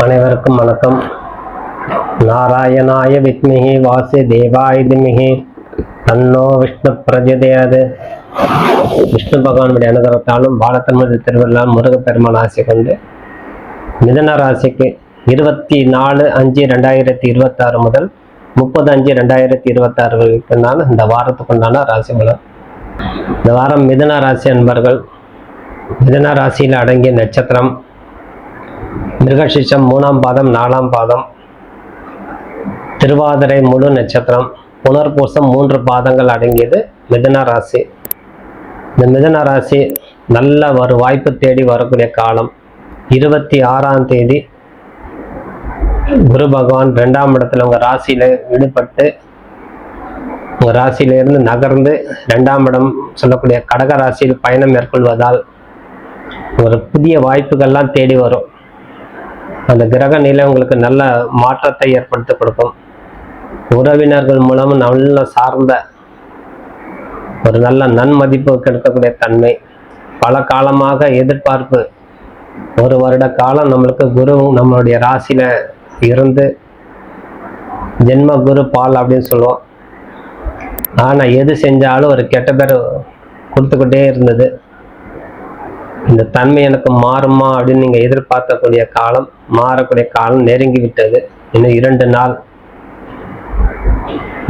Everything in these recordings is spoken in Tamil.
அனைவருக்கும் வணக்கம். நாராயணாய வித்மஹி வாசுதேவாய தீமஹி தன்னோ விஷ்ணு பிரஜோதயாத். விஷ்ணு பகவானுடைய அனுகிரகத்தாலும் பாலத்தன்மதி திருவள்ளால் முருகப்பெருமான் ஆசை கொண்டு மிதுன ராசிக்கு 24/5/2026 முதல் 30/5/2026 வரைக்கும் இந்த வாரத்துக்கு உண்டான ராசி பலன். இந்த வாரம் மிதுன ராசி அன்பர்கள், மிதுன ராசியில் அடங்கிய நட்சத்திரம் மிருகசிஷம் 3ஆம் பாதம் 4ஆம் பாதம், திருவாதிரை முழு நட்சத்திரம், புனர்பூசம் 3 பாதங்கள் அடங்கியது மிதுன ராசி. இந்த மிதுன ராசி நல்ல ஒரு வாய்ப்பு தேடி வரக்கூடிய காலம். 26ஆம் தேதி குரு பகவான் 2ஆம் இடத்துல உங்க ராசியில ஈடுபட்டு உங்க ராசியிலிருந்து நகர்ந்து 2ஆம் இடம் சொல்லக்கூடிய கடக ராசியில் பயணம் மேற்கொள்வதால் ஒரு புதிய வாய்ப்புகள்லாம் தேடி வரும். அந்த கிரக நிலை உங்களுக்கு நல்ல மாற்றத்தை ஏற்படுத்தி கொடுக்கும். உறவினர்கள் மூலம் நல்ல சார்ந்த ஒரு நல்ல நன்மதிப்பு கிடைக்கக்கூடிய தன்மை. பல காலமாக எதிர்பார்ப்பு, 1 வருட காலம் நம்மளுக்கு குரு நம்மளுடைய ராசியில இருந்து ஜென்ம குரு பால் அப்படின்னு சொல்லுவோம். ஆனா எது செஞ்சாலும் ஒரு கெட்ட பேர் கொடுத்துக்கிட்டே இருந்தது. இந்த தன்மை எனக்கு மாறுமா அப்படின்னு நீங்க எதிர்பார்க்கக்கூடிய காலம், மாறக்கூடிய காலம் நெருங்கி விட்டது. இன்னும் 2 நாள்,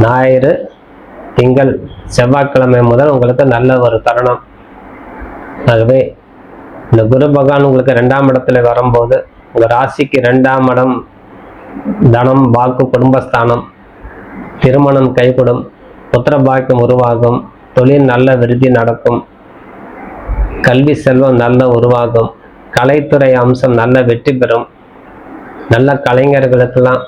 ஞாயிறு, திங்கள், செவ்வாய்க்கிழமை முதல் உங்களுக்கு நல்ல ஒரு தருணம். ஆகவே இந்த குரு பகவான் உங்களுக்கு 2ஆம் இடத்துல வரும்போது உங்க ராசிக்கு 2ஆம் இடம் தனம், வாக்கு, குடும்பஸ்தானம், திருமணம் கைகூடும், புத்திர பாக்கியம் உருவாகும், தொழில் நல்ல விருத்தி நடக்கும், கல்வி செல்வம் நல்ல உருவாகும், கலைத்துறை அம்சம் நல்ல வெற்றி பெறும். நல்ல கலைஞர்களுக்கெல்லாம்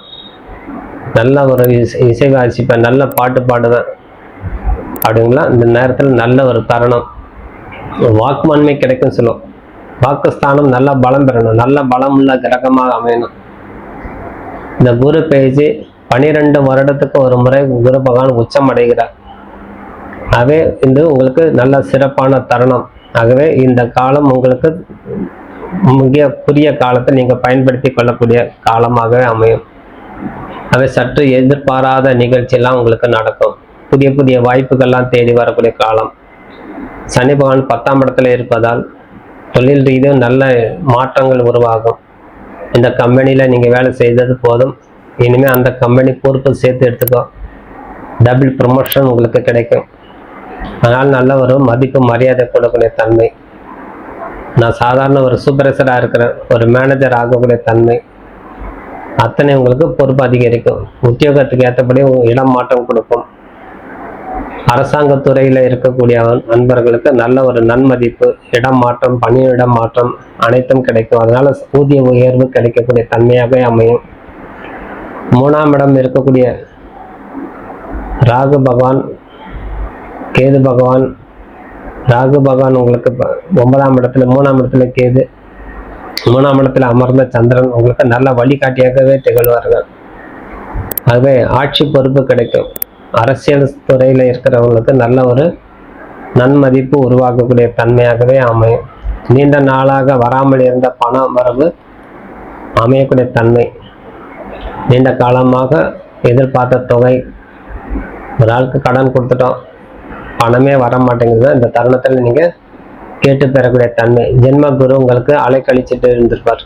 நல்ல ஒரு இசை வாசிப்பேன், நல்ல பாட்டு பாடுவேன் அப்படிங்களா இந்த நேரத்தில் நல்ல ஒரு தருணம். வாக்குமன்மை கிடைக்கும் சொல்லும். வாக்குஸ்தானம் நல்ல பலம் பெறணும், நல்ல பலமுள்ள கிரகமாக அமையணும். இந்த குரு பேஜ் 12 வருடத்துக்கு ஒரு முறை குரு பகவான் உச்சம் அடைகிறார். ஆகவே இது உங்களுக்கு நல்ல சிறப்பான தருணம். ஆகவே இந்த காலம் உங்களுக்கு மிக புதிய காலத்தை நீங்க பயன்படுத்தி கொள்ளக்கூடிய காலமாகவே அமையும். அவை சற்று எதிர்பாராத நிகழ்ச்சியெல்லாம் உங்களுக்கு நடக்கும். புதிய புதிய வாய்ப்புகள்லாம் தேடி வரக்கூடிய காலம். சனி பகவான் 10ஆம் இடத்துல இருப்பதால் தொழில் ரீதியும் நல்ல மாற்றங்கள் உருவாகும். இந்த கம்பெனியில நீங்க வேலை செய்தது போதும், இனிமே அந்த கம்பெனி பொறுப்பு சேர்த்து எடுத்துக்கோ, டபுள் ப்ரமோஷன் உங்களுக்கு கிடைக்கும். அதனால் நல்ல ஒரு மதிப்பு மரியாதை கொடுக்கக்கூடிய தன்மை. நான் சாதாரண ஒரு சூப்பர்வைசராக இருக்கிறேன், ஒரு மேனேஜர் ஆகக்கூடிய தன்மை, அத்தனை உங்களுக்கு பொறுப்பு அதிகரிக்கும். உத்தியோகத்துக்கு ஏற்றபடி இடம் மாற்றம் கொடுக்கும். அரசாங்க துறையில இருக்கக்கூடிய நண்பர்களுக்கு நல்ல ஒரு நன்மதிப்பு, இடம் மாற்றம், பணியிடம் மாற்றம் அனைத்தும் கிடைக்கும். அதனால ஊதிய உயர்வு கிடைக்கக்கூடிய தன்மையாக அமையும். 3ஆம் இடம் இருக்கக்கூடிய ராகு பகவான், கேது பகவான், ராகு பகவான் உங்களுக்கு 9ஆம் இடத்துல, 3ஆம் இடத்துல கேது, 3ஆம் இடத்துல அமர்ந்த சந்திரன் உங்களுக்கு நல்ல வழிகாட்டியாகவே திகழ்வார்கள். ஆகவே ஆட்சி பொறுப்பு கிடைக்கும். அரசியல் துறையில இருக்கிறவங்களுக்கு நல்ல ஒரு நன்மதிப்பு உருவாக்கக்கூடிய தன்மையாகவே அமையும். நீண்ட நாளாக வராமல் இருந்த பண வரவு அமையக்கூடிய தன்மை. நீண்ட காலமாக எதிர்பார்த்த தொகை, ஒரு ஆளுக்கு கடன் கொடுத்துட்டோம், பணமே வர மாட்டேங்குது, இந்த தருணத்தில் நீங்க கேட்டு பெறக்கூடிய தன்மை. ஜென்ம குரு உங்களுக்கு அலைக்கழிச்சிட்டு இருந்திருப்பார்.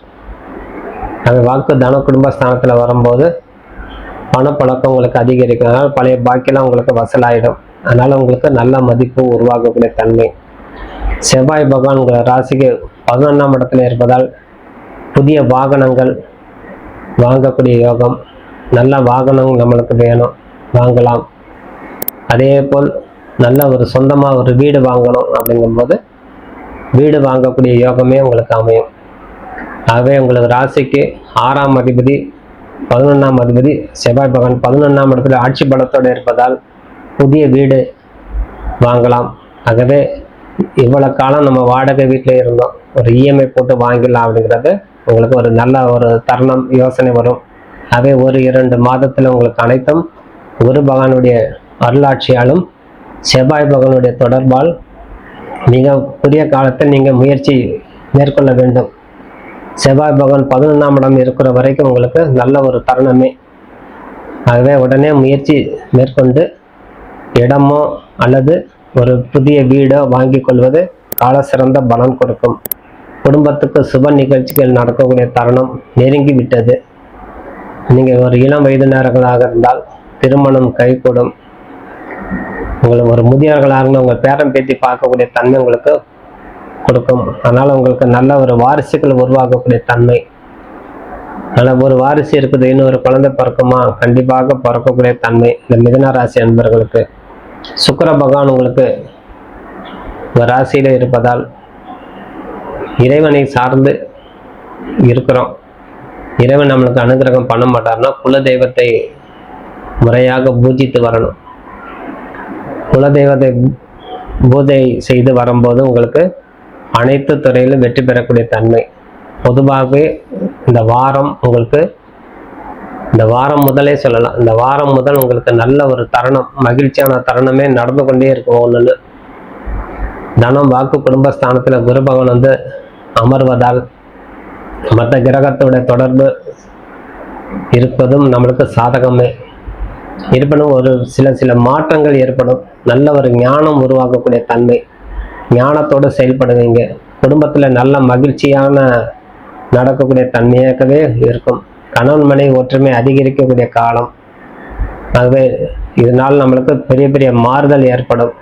அது வாக்கு தன குடும்பஸ்தானத்துல வரும்போது பணப்பழக்கம் உங்களுக்கு அதிகரிக்கும். அதனால பழைய பாக்கியெல்லாம் உங்களுக்கு வசலாயிடும். அதனால உங்களுக்கு நல்ல மதிப்பு உருவாக்கக்கூடிய தன்மை. செவ்வாய் பகவான் உங்களை ராசிக்கு 11ஆம் இடத்துல இருப்பதால் புதிய வாகனங்கள் வாங்கக்கூடிய யோகம். நல்ல வாகனம் நம்மளுக்கு வேணும், வாங்கலாம். அதே போல் நல்ல ஒரு சொந்தமாக ஒரு வீடு வாங்கணும் அப்படிங்கும்போது வீடு வாங்கக்கூடிய யோகமே உங்களுக்கு அமையும். ஆகவே உங்களுக்கு ராசிக்கு 6ஆம் அதிபதி 11ஆம் அதிபதி செவ்வாய் பகவான் 11ஆம் இடத்துல ஆட்சி பலத்தோடு இருப்பதால் புதிய வீடு வாங்கலாம். ஆகவே இவ்வளவு காலம் நம்ம வாடகை வீட்டில் இருந்தோம், ஒரு இஎம்ஐ போட்டு வாங்கிடலாம் அப்படிங்கிறது உங்களுக்கு ஒரு நல்ல ஒரு தருணம், யோசனை வரும். ஆகவே 1-2 மாதத்தில் உங்களுக்கு அனைத்தும் குரு பகவானுடைய அருளாட்சியாலும் செவ்வாய் பகவானுடைய தொடர்பால் மிக புதிய காலத்தில் நீங்கள் முயற்சி மேற்கொள்ள வேண்டும். செவ்வாய் பகவான் 11ஆம் இடம் இருக்கிற வரைக்கும் உங்களுக்கு நல்ல ஒரு தருணமே. ஆகவே உடனே முயற்சி மேற்கொண்டு இடமோ அல்லது ஒரு புதிய வீடோ வாங்கி கொள்வது கால சிறந்த பலன் கொடுக்கும். குடும்பத்துக்கு சுப நிகழ்ச்சிகள் நடக்கக்கூடிய தருணம் நெருங்கி விட்டது. நீங்கள் ஒரு இளம் வயதினர்களாக இருந்தால் திருமணம் கைகூடும். உங்களுக்கு ஒரு முதியவர்களாக உங்கள் பேரம் பேத்தி பார்க்கக்கூடிய தன்மை உங்களுக்கு கொடுக்கும். அதனால் உங்களுக்கு நல்ல ஒரு வாரிசுகள் உருவாக்கக்கூடிய தன்மை. அதனால் ஒரு வாரிசு இருக்குது, இன்னொரு குழந்தை பிறக்குமா, கண்டிப்பாக பிறக்கக்கூடிய தன்மை இந்த மிதுன ராசி அன்பர்களுக்கு. சுக்கிர பகவான் உங்களுக்கு ஒரு ராசியில இருப்பதால் இறைவனை சார்ந்து இருக்கிறோம். இறைவன் நம்மளுக்கு அனுகிரகம் பண்ண மாட்டார்னா குல தெய்வத்தை முறையாக பூஜித்து வரணும். குல தெய்வத்தை பூஜை செய்து வரும்போது உங்களுக்கு அனைத்து துறையிலும் வெற்றி பெறக்கூடிய தன்மை. பொதுவாகவே இந்த வாரம் உங்களுக்கு, இந்த வாரம் முதலே சொல்லலாம், இந்த வாரம் முதல் உங்களுக்கு நல்ல ஒரு தருணம், மகிழ்ச்சியான தருணமே நடந்து கொண்டே இருக்கும். ஒன்று தனம் வாக்கு குடும்பஸ்தானத்தில் குரு பகவான் அமர்வதால் மற்ற கிரகத்தோட தொடர்பு இருப்பதும் நம்மளுக்கு சாதகமே. இருப்பினும் ஒரு சில மாற்றங்கள் ஏற்படும். நல்ல ஒரு ஞானம் உருவாக்கக்கூடிய தன்மை, ஞானத்தோடு செயல்படுவீங்க. குடும்பத்தில் நல்ல மகிழ்ச்சியான நடக்கக்கூடிய தன்மையாகவே இருக்கும். கணவன் மனைவி ஒற்றுமை அதிகரிக்கக்கூடிய காலம். ஆகவே இதனால் நம்மளுக்கு பெரிய பெரிய மாறுதல் ஏற்படும்.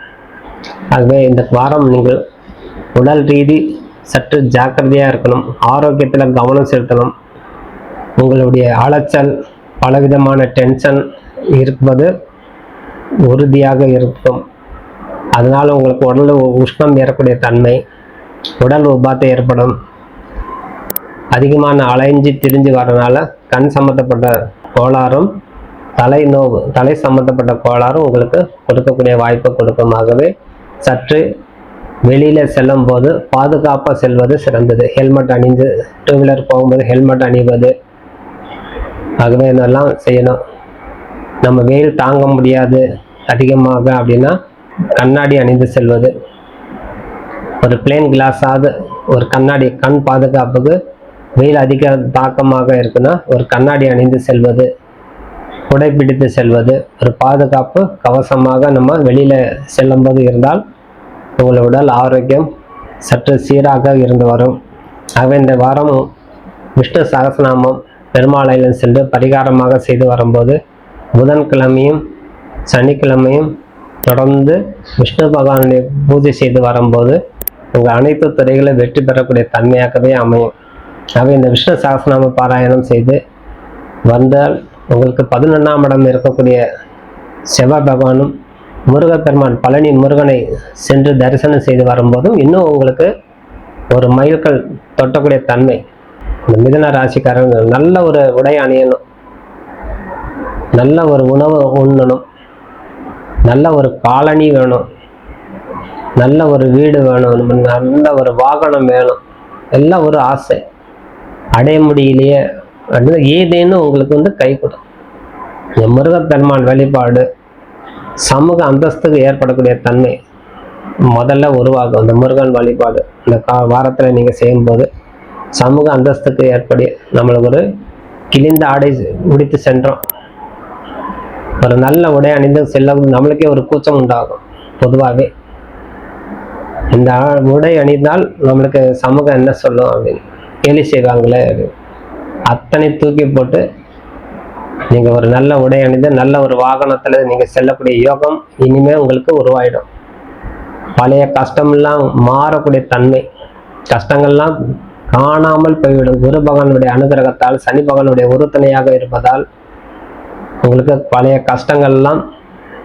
ஆகவே இந்த வாரம் நீங்கள் உடல் ரீதி சற்று ஜாக்கிரதையாக இருக்கணும். ஆரோக்கியத்தில் கவனம் செலுத்தணும். உங்களுடைய அலைச்சல், பலவிதமான டென்ஷன் இருப்பது உறுதியாக இருக்கும். அதனால் உங்களுக்கு உடல் உஷ்ணம் ஏறக்கூடிய தன்மை, உடல் உபாத்தை ஏற்படும். அதிகமான அலைஞ்சி திரிஞ்சு வரனால கண் சம்மந்தப்பட்ட கோளாறும் தலைநோவு, தலை சம்மந்தப்பட்ட கோளாறும் உங்களுக்கு கொடுக்கக்கூடிய வாய்ப்பை கொடுக்கும். ஆகவே சற்று வெளியில் செல்லும் போது பாதுகாப்பாக செல்வது சிறந்தது. ஹெல்மெட் அணிந்து டூ வீலர் போகும்போது ஹெல்மெட் அணிவது, ஆகவே இதெல்லாம் செய்யணும். நம்ம வெயில் தாங்க முடியாது அதிகமாக அப்படின்னா கண்ணாடி அணிந்து செல்வது. ஒரு பிளேன் கிளாஸாவது ஒரு கண்ணாடி, கண் பாதுகாப்புக்கு வெயில் அதிக தாக்கமாக இருக்குன்னா ஒரு கண்ணாடி அணிந்து செல்வது, குடைப்பிடித்து செல்வது ஒரு பாதுகாப்பு கவசமாக நம்ம வெளியில் செல்லும்போது இருந்தால் உங்கள் உடல் ஆரோக்கியம் சற்று சீராக இருந்து வரும். ஆகவே இந்த வாரம் விஷ்ணு சகஸ்ரநாமம் பெருமாளையில் சென்று பரிகாரமாக செய்து வரும்போது புதன்கிழமையும் சனிக்கிழமையும் தொடர்ந்து விஷ்ணு பகவானுடைய பூஜை செய்து வரும்போது உங்கள் அனைத்து துறைகளில் வெற்றி பெறக்கூடிய தன்மையாகவே அமையும். ஆகவே இந்த விஷ்ணு சகஸ்ரநாம பாராயணம் செய்து வந்தால் உங்களுக்கு 11ஆம் இடம் இருக்கக்கூடிய செவ்வாய் பகவானும் முருகப்பெருமான் பழனி முருகனை சென்று தரிசனம் செய்து வரும்போதும் இன்னும் உங்களுக்கு ஒரு மைல்கல் தொட்டக்கூடிய தன்மை. இந்த மிதுன ராசிக்காரங்க நல்ல ஒரு உடை அணியணும், நல்ல ஒரு உணவு உண்ணணும், நல்ல ஒரு காலனி வேணும், நல்ல ஒரு வீடு வேணும், நல்ல ஒரு வாகனம் வேணும். எல்லாம் ஒரு ஆசை அடைய முடியலையே அப்படின்னு ஏதேனும் உங்களுக்கு கை கொடும். இந்த முருகப்பெருமான் வழிபாடு சமூக அந்தஸ்துக்கு ஏற்படக்கூடிய தன்மை முதல்ல உருவாகும். அந்த முருகன் வழிபாடு இந்த வாரத்தில் நீங்கள் செய்யும்போது சமூக அந்தஸ்துக்கு ஏற்படி நம்மளுக்கு ஒரு கிழிந்த ஆடை உடித்து சென்றோம், ஒரு நல்ல உடை அணிந்து செல்ல நம்மளுக்கே ஒரு கூச்சம் உண்டாகும். பொதுவாகவே இந்த உடை அணிந்தால் நம்மளுக்கு சமூகம் என்ன சொல்லும் அப்படின்னு கேலி செய்வாங்களே, அத்தனை தூக்கி போட்டு நீங்கள் ஒரு நல்ல உடை அணிந்து நல்ல ஒரு வாகனத்தில் நீங்கள் செல்லக்கூடிய யோகம் இனிமேல் உங்களுக்கு உருவாயிடும். பழைய கஷ்டமெல்லாம் மாறக்கூடிய தன்மை, கஷ்டங்கள்லாம் காணாமல் போய்விடும். குரு பகவானுடைய அனுகிரகத்தால், சனி பகவானுடைய உறுதுணையாக இருப்பதால் உங்களுக்கு பழைய கஷ்டங்கள்லாம்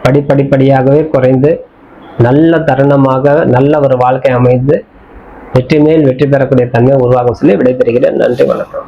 படிப்படியாகவே குறைந்து நல்ல தருணமாக நல்ல ஒரு வாழ்க்கை அமைந்து வெற்றி மேல் வெற்றி பெறக்கூடிய தன்மை உருவாகும் சொல்லி விடைபெறுகிறேன். நன்றி, வணக்கம்.